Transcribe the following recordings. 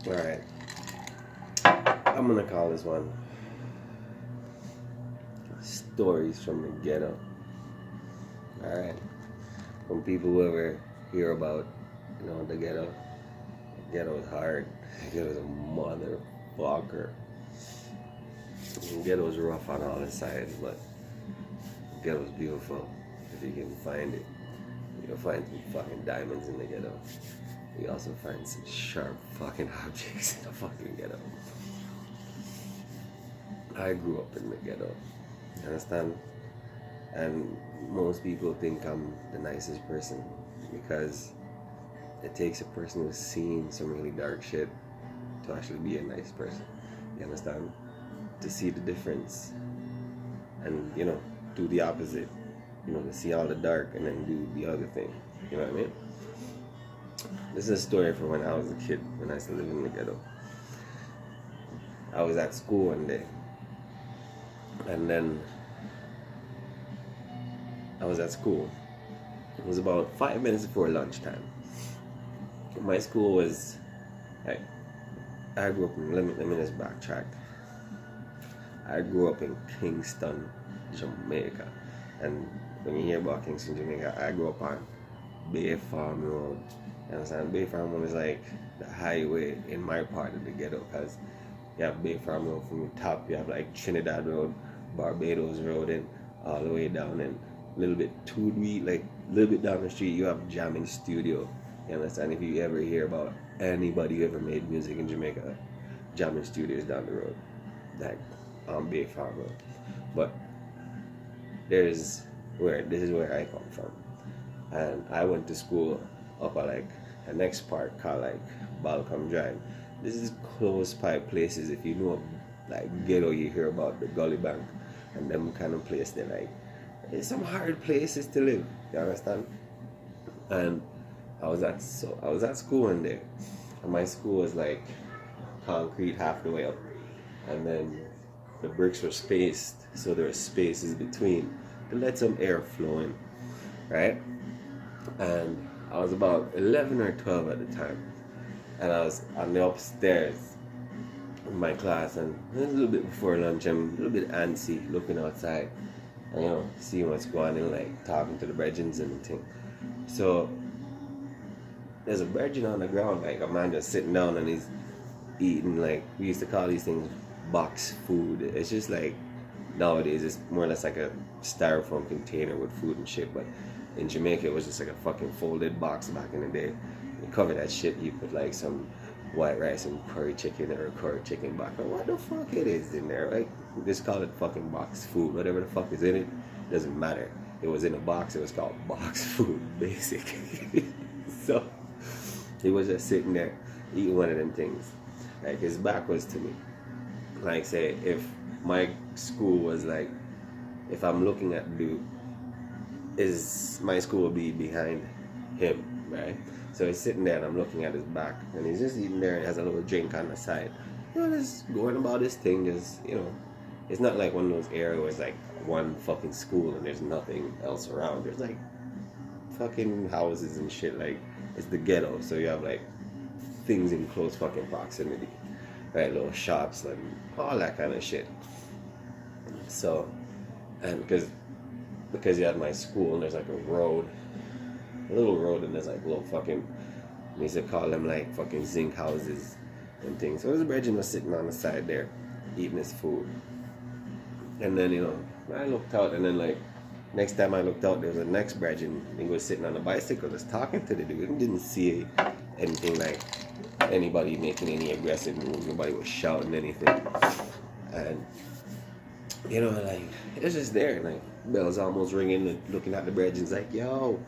Alright. I'm gonna call this one Stories from the Ghetto. Alright. When people ever hear about, the ghetto is hard. The ghetto is a motherfucker. The ghetto is rough on all the sides, but the ghetto is beautiful if you can find it. You'll find some fucking diamonds in the ghetto. You also find some sharp fucking objects in the fucking ghetto. I grew up in the ghetto. You understand? And most people think I'm the nicest person because it takes a person who's seen some really dark shit to actually be a nice person. You understand? To see the difference and, do the opposite. To see all the dark and then do the other thing. You know what I mean? This is a story from when I was a kid, when I used to live in the ghetto. I was at school one day. And then I was at school. It was about 5 minutes before lunchtime. My school was, I grew up in, let me just backtrack. I grew up in Kingston, Jamaica. And when you hear about Kingston, Jamaica, I grew up on Bay Farm Road. You understand? Bay Farm Road is like the highway in my part of the ghetto, because you have Bay Farm Road from the top, you have like Trinidad Road, Barbados Road, and all the way down, and a little bit like a little bit down the street you have Jamming Studio. You understand? If you ever hear about anybody who ever made music in Jamaica, Jamming Studio is down the road, like on Bay Farm Road. But this is where I come from, and I went to school up at like the next part called like Balcom Drive. This is close by places. If you know of like ghetto, you hear about the Gully Bank and them kind of place. They're like, it's some hard places to live. You understand? And I was at school one day, and my school was like concrete half the way up, and then the bricks were spaced, so there were spaces between to let some air flow in, right? And I was about 11 or 12 at the time, and I was on the upstairs in my class, and it was a little bit before lunch. I'm a little bit antsy, looking outside, and seeing what's going on, like talking to the brethrens and thing. So there's a brethren on the ground, like a man just sitting down, and he's eating, like, we used to call these things box food. It's just like nowadays it's more or less like a styrofoam container with food and shit, but in Jamaica it was just like a fucking folded box back in the day. You cover that shit, you put like some white rice and curry chicken or curry chicken back. What the fuck it is in there? Like, just call it fucking box food. Whatever the fuck is in it, doesn't matter. It was in a box, it was called box food, basically. So he was just sitting there eating one of them things. Like, his back was to me. Like, say, if my school was like, if I'm looking at the dude, my school will be behind him, right? So he's sitting there and I'm looking at his back, and he's just eating there and has a little drink on the side. Just going about his thing, just, it's not like one of those areas where it's like one fucking school and there's nothing else around. There's like fucking houses and shit. Like, it's the ghetto, so you have like things in close fucking proximity, right? Little shops and all that kind of shit. So, and because you had my school, and there's like a little road, and there's like little fucking, we used to call them like fucking zinc houses and things. So his brethren was sitting on the side there eating his food, and then I looked out, and then like next time I looked out, there was a next brethren. He was sitting on a bicycle just talking to the dude, and didn't see anything like anybody making any aggressive moves. Nobody was shouting anything, and like, it's just there. Like, bells almost ringing, and looking at the brethren, like, yo,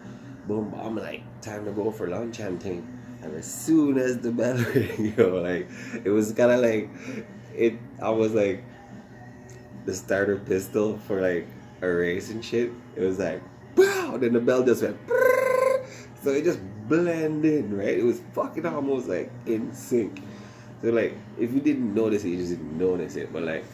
boom, I'm like, time to go for lunch and thing. And as soon as the bell rang, like, it was kind of like I was like the starter pistol for like a race and shit. It was like, pow, then the bell just went, so it just blended in, right? It was fucking almost like in sync. So like, if you didn't notice it, you just didn't notice it. But like,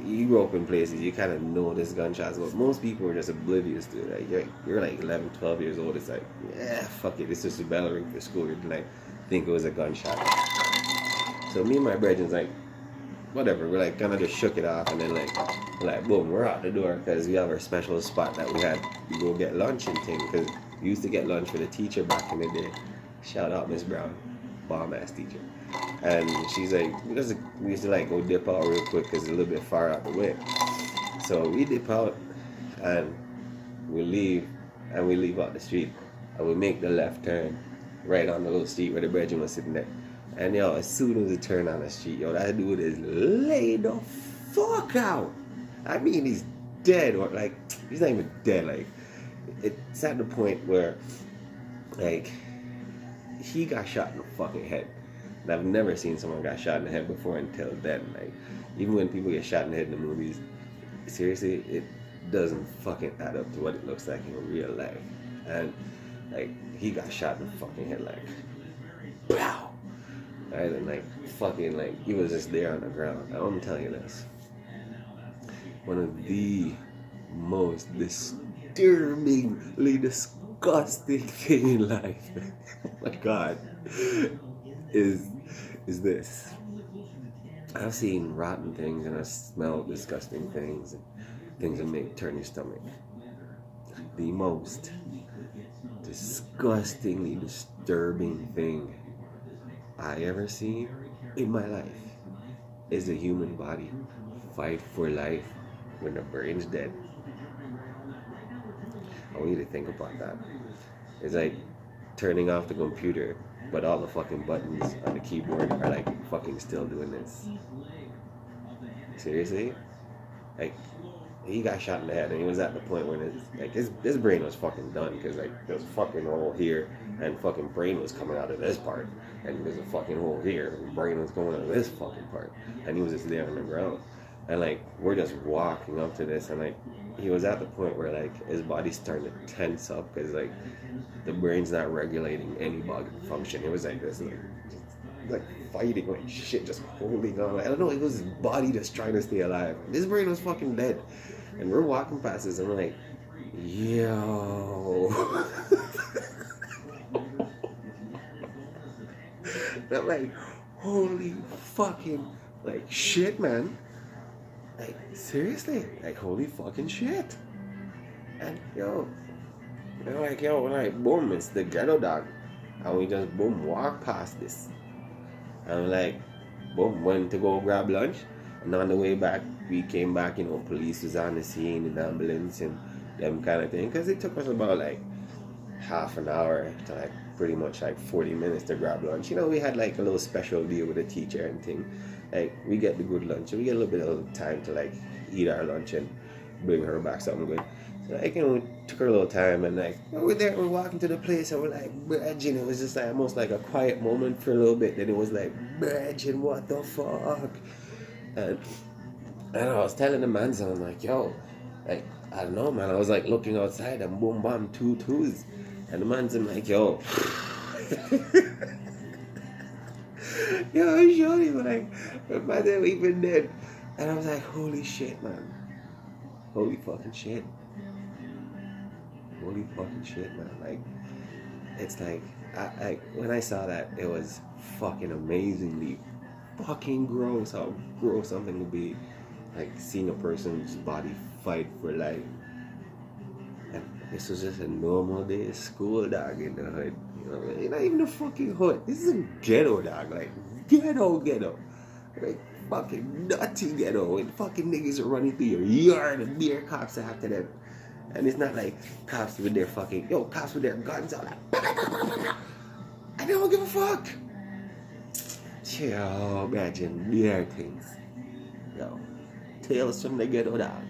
you grew up in places, you kind of notice gunshots, but most people are just oblivious to it. Like, you're like 11, 12 years old. It's like, yeah, fuck it, it's just a bell ring for school. You're like, think it was a gunshot. So me and my brethren's like, whatever, we're like kind of just shook it off, and then like boom, we're out the door because we have our special spot that we had to go get lunch and thing, because we used to get lunch for the teacher back in the day. Shout out Miss Brown, bomb ass teacher. And she's like, because we used to like go dip out real quick because it's a little bit far out the way. So we dip out and we leave out the street, and we make the left turn right on the little street where the brethren was sitting there. And yo, as soon as we turn on the street, yo, that dude is laid the fuck out. I mean, he's dead, or like, he's not even dead. Like, it's at the point where, like, he got shot in the fucking head. And I've never seen someone got shot in the head before until then. Like, even when people get shot in the head in the movies, seriously, it doesn't fucking add up to what it looks like in real life. And like, he got shot in the fucking head, like, pow. Right, and like fucking, like, he was just there on the ground. I'm telling you this, one of the most disturbingly disgusting thing in life, oh my god, is this. I've seen rotten things and I've smelled disgusting things and things that make turn your stomach. The most disgustingly disturbing thing I ever seen in my life is a human body fight for life when the brain's dead. I want you to think about that. It's like turning off the computer, but all the fucking buttons on the keyboard are like fucking still doing this. Seriously? Like, he got shot in the head, and he was at the point where his brain was fucking done, because like there's a fucking hole here and fucking brain was coming out of this part, and there's a fucking hole here and brain was going out of this fucking part, and he was just there on the ground, and like we're just walking up to this, and like he was at the point where like his body's starting to tense up because like the brain's not regulating any bodily function. It was like this, like fighting like shit, just holding on. Like, I don't know, it was his body just trying to stay alive. His brain was fucking dead. And we're walking past this, and we're like, yo. I'm like, holy fucking, like, shit, man. Like, seriously, like, holy fucking shit. And yo, they're like, yo, we're like, boom, it's the ghetto dog. And we just, boom, walk past this. And I'm like, boom, went to go grab lunch. And on the way back, we came back, you know, police was on the scene, and ambulance and them kind of thing. Because it took us about like half an hour to like pretty much like 40 minutes to grab lunch. You know, we had like a little special deal with the teacher and thing. Like, we get the good lunch, and we get a little bit of time to like eat our lunch and bring her back something good. So like, you know, we took her a little time, and like, we're there, we're walking to the place, and we're like, Bridging. It was just like almost like a quiet moment for a little bit. Then it was like, Bridging, what the fuck? And I was telling the man, so I'm like, yo, like, I don't know, man. I was like looking outside, and boom, bam, 2 2s. And the man's like, yo. Yo, I showed him, like, my dad even dead. And I was like, holy shit, man. Holy fucking shit. Holy fucking shit, man. Like, it's like, when I saw that, it was fucking amazingly fucking gross how gross something would be, like seeing a person's body fight for life. And this was just a normal day of school, dog, in the hood. You know, not even a fucking hood. This is a ghetto, dog. Like, ghetto. Like, fucking nutty ghetto. With fucking niggas are running through your yard and deer cops after them. And it's not like cops with their fucking, cops with their guns out like, I don't give a fuck. Yo, imagine their things. Yo, tales from the ghetto, dog.